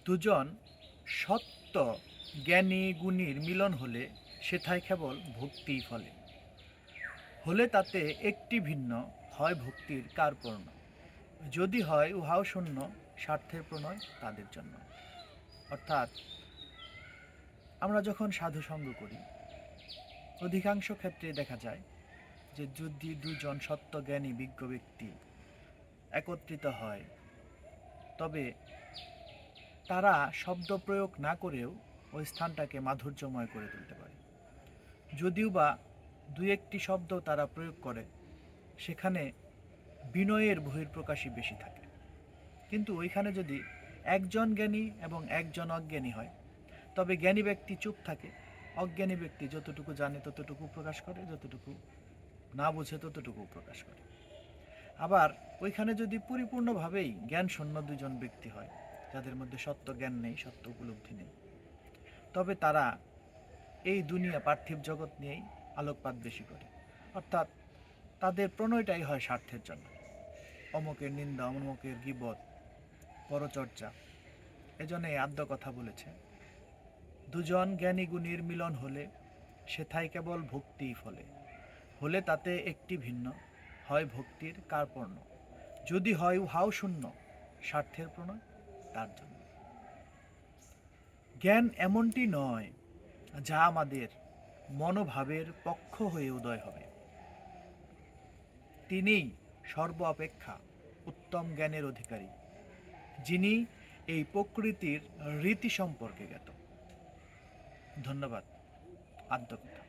দুজন সত্য জ্ঞানী গুণীর মিলন হলে সেথায় কেবল ভক্তিই ফলে। হলে তাতে একটি ভিন্ন হয় ভক্তির কার্পণ্য। যদি হয় উহাও শূন্য স্বার্থের প্রণয় তাদের জন্য। অর্থাৎ আমরা যখন সাধু সঙ্গ করি অধিকাংশ ক্ষেত্রে দেখা যায় যে যদি দুজন সত্য জ্ঞানী বিজ্ঞ ব্যক্তি একত্রিত হয় তবে তারা শব্দ প্রয়োগ না করেও ওই স্থানটাকে মাধুর্যময় করে তুলতে পারে। যদিও বা দুই একটি শব্দ তারা প্রয়োগ করে সেখানে বিনয়ের বহিঃপ্রকাশই বেশি থাকে, কিন্তু ওইখানে যদি একজন জ্ঞানী এবং একজন অজ্ঞানী হয় তবে জ্ঞানী ব্যক্তি চুপ থাকে, অজ্ঞানী ব্যক্তি যতটুকু জানে ততটুকু প্রকাশ করে, যতটুকু না বুঝে ততটুকু প্রকাশ করে। আবার ওইখানে যদি পরিপূর্ণভাবেই জ্ঞান শূন্য দুজন ব্যক্তি হয় যাদের মধ্যে সত্য জ্ঞান নেই, সত্য উপলব্ধি নেই, তবে তারা এই দুনিয়া পার্থিব জগৎ নিয়েই আলোকপাত বেশি করে। অর্থাৎ তাদের প্রণয়টাই হয় স্বার্থের জন্য। অমুকের নিন্দা, অমুকের গীবত, পরচর্চা। এজন্য এই আদ্য কথা বলেছে, দুজন জ্ঞানী গুণীর মিলন হলে সেথায় কেবল ভক্তিই ফলে। হলে তাতে একটি ভিন্ন হয় ভক্তির কার্পণ্য। যদি হয় উহাও শূন্য স্বার্থের প্রণয় তার জন্য। জ্ঞান এমনটি নয় যা আমাদের মনোভাবের পক্ষ হয়ে উদয় হবে। তিনিই সর্ব অপেক্ষা উত্তম জ্ঞানের অধিকারী, যিনি এই প্রকৃতির রীতি সম্পর্কে জ্ঞাত। ধন্যবাদ। আদ্য কথা।